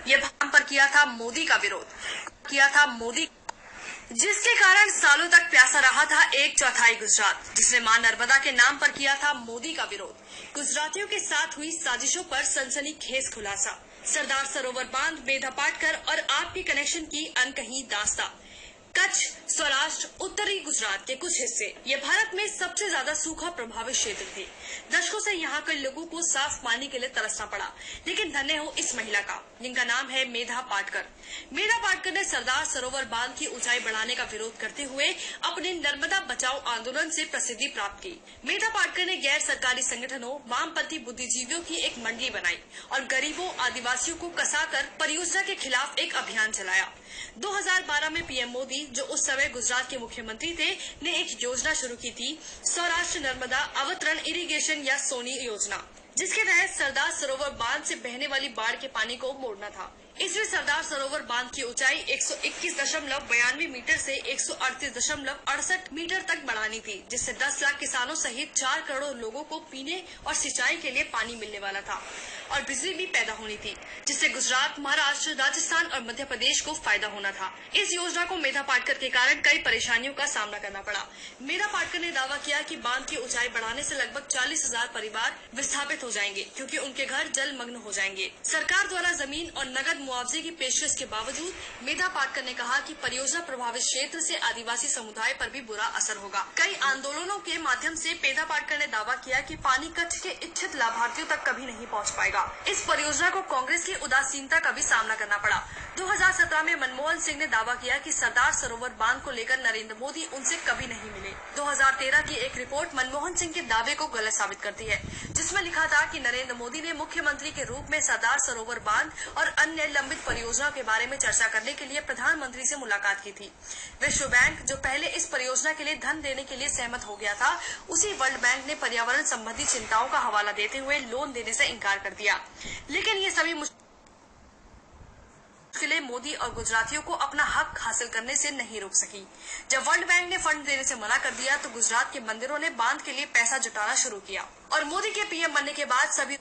ये भाम पर किया था मोदी का विरोध, जिसके कारण सालों तक प्यासा रहा था 1/4 गुजरात, जिसने मां नर्मदा के नाम पर किया था मोदी का विरोध। गुजरातियों के साथ हुई साजिशों पर सनसनीखेज खुलासा, सरदार सरोवर बांध, मेधा पाटकर और आपके कनेक्शन की अनकही दास्तां। कच्छ, सौराष्ट्र, उत्तरी गुजरात के कुछ हिस्से ये भारत में सबसे ज्यादा सूखा प्रभावित क्षेत्र थे। दशकों से यहाँ के लोगों को साफ पानी के लिए तरसना पड़ा, लेकिन धन्य हो इस महिला का, जिनका नाम है मेधा पाटकर। मेधा पाटकर ने सरदार सरोवर बांध की ऊंचाई बढ़ाने का विरोध करते हुए अपने नर्मदा बचाओ आंदोलन से प्रसिद्धि प्राप्त की। मेधा पाटकर ने गैर सरकारी संगठनों, वामपंथी बुद्धिजीवियों की एक मंडली बनाई और गरीबों, आदिवासियों को कसाकर परियोजना के खिलाफ एक अभियान चलाया। 2012 में पीएम मोदी, जो उस समय गुजरात के मुख्यमंत्री थे, ने एक योजना शुरू की थी, सौराष्ट्र नर्मदा अवतरण इरिगेशन या सोनी योजना, जिसके तहत सरदार सरोवर बांध से बहने वाली बाढ़ के पानी को मोड़ना था। इसमें सरदार सरोवर बांध की ऊंचाई 121.92 मीटर से 138.68 मीटर तक बढ़ानी थी, जिससे 10 लाख किसानों सहित 4 करोड़ लोगों को पीने और सिंचाई के लिए पानी मिलने वाला था और बिजली भी पैदा होनी थी, जिससे गुजरात, महाराष्ट्र, राजस्थान और मध्य प्रदेश को फायदा होना था। इस योजना को मेधा पाटकर के कारण कई परेशानियों का सामना करना पड़ा। मेधा पाटकर ने दावा किया कि बांध की ऊंचाई बढ़ाने से लगभग 40,000 परिवार विस्थापित हो जाएंगे, क्योंकि उनके घर जलमग्न हो जाएंगे। सरकार द्वारा जमीन और नगद मुआवजे की पेशकश के बावजूद मेधा पाटकर ने कहा कि परियोजना प्रभावित क्षेत्र से आदिवासी समुदाय पर भी बुरा असर होगा। कई आंदोलनों के माध्यम से मेधा पाटकर ने दावा किया कि पानी कच्छ के इच्छित लाभार्थियों तक कभी नहीं पहुंच पाएगा। इस परियोजना को कांग्रेस की उदासीनता का भी सामना करना पड़ा। 2017 में मनमोहन सिंह ने दावा किया कि सरदार सरोवर बांध को लेकर नरेंद्र मोदी उनसे कभी नहीं मिले। 2013 की एक रिपोर्ट मनमोहन सिंह के दावे को गलत साबित करती है, जिसमें लिखा था कि नरेंद्र मोदी ने मुख्यमंत्री के रूप में सरदार सरोवर बांध और अन्य लंबित परियोजना के बारे में चर्चा करने के लिए प्रधानमंत्री से मुलाकात की थी। विश्व बैंक, जो पहले इस परियोजना के लिए धन देने के लिए सहमत हो गया था, उसी वर्ल्ड बैंक ने पर्यावरण संबंधी चिंताओं का हवाला देते हुए लोन देने से इनकार कर दिया। लेकिन ये सभी मुश्किलें मोदी और गुजरातियों को अपना हक हासिल करने से नहीं रोक सकी। जब वर्ल्ड बैंक ने फंड देने से मना कर दिया, तो गुजरात के मंदिरों ने बांध के लिए पैसा जुटाना शुरू किया और मोदी के पीएम बनने के बाद सभी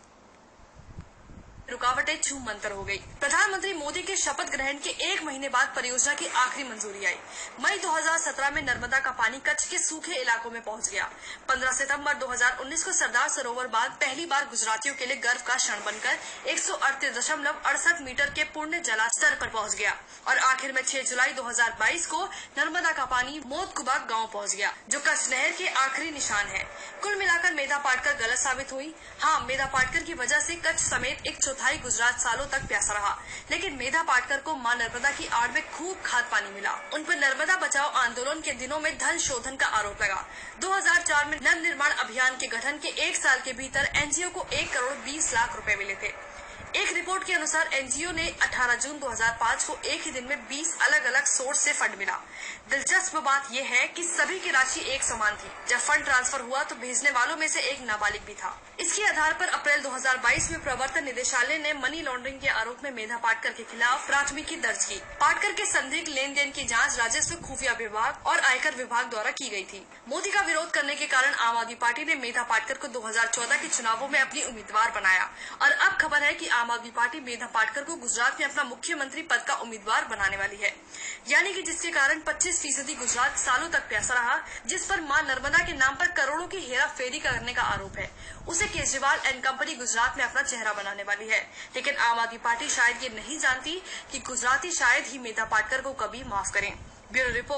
रुकावटें छूमंतर हो गई। प्रधानमंत्री मोदी के शपथ ग्रहण के 1 महीने बाद परियोजना की आखिरी मंजूरी आई। मई 2017 में नर्मदा का पानी कच्छ के सूखे इलाकों में पहुंच गया। 15 सितंबर 2019 को सरदार सरोवर बांध पहली बार गुजरातियों के लिए गर्व का क्षण बनकर 138.68 मीटर के पूर्ण जलस्तर पर पहुंच गया और आखिर में 6 जुलाई 2022 को नर्मदा का पानी मोतकुबा गाँव पहुँच गया, जो कच्छ नहर के आखिरी निशान है। कुल मिलाकर मेधा पाटकर गलत साबित हुई। हाँ, मेधा पाटकर की वजह से कच्छ समेत 1/4 गुजरात सालों तक प्यासा रहा, लेकिन मेधा पाटकर को मां नर्मदा की आड़ में खूब खाद पानी मिला। उन पर नर्मदा बचाओ आंदोलन के दिनों में धन शोधन का आरोप लगा। 2004 में नव निर्माण अभियान के गठन के 1 साल के भीतर एनजीओ को 1 करोड़ 20 लाख रुपए मिले थे। एक रिपोर्ट के अनुसार एनजीओ ने 18 जून 2005 को एक ही दिन में 20 अलग अलग सोर्स से फंड मिला। दिलचस्प बात यह है कि सभी की राशि एक समान थी। जब फंड ट्रांसफर हुआ तो भेजने वालों में से एक नाबालिग भी था। इसके आधार पर अप्रैल 2022 में प्रवर्तन निदेशालय ने मनी लॉन्ड्रिंग के आरोप में मेधा पाटकर के खिलाफ प्राथमिकी दर्ज की। पाटकर के संदिग्ध लेन देन की जाँच राजस्व खुफिया विभाग और आयकर विभाग द्वारा की गयी थी। मोदी का विरोध करने के कारण आम आदमी पार्टी ने मेधा पाटकर को 2014 के चुनावों में अपनी उम्मीदवार बनाया और अब खबर है कि आम आदमी पार्टी मेधा पाटकर को गुजरात में अपना मुख्यमंत्री पद का उम्मीदवार बनाने वाली है, यानी कि जिसके कारण 25% गुजरात सालों तक प्यासा रहा, जिस पर मां नर्मदा के नाम पर करोड़ों की हेरा फेरी करने का आरोप है। उसे केजरीवाल एंड कंपनी गुजरात में अपना चेहरा बनाने वाली है, लेकिन आम आदमी पार्टी शायद ये नहीं जानती कि गुजराती शायद ही मेधा पाटकर को कभी माफ करें। Bureau report.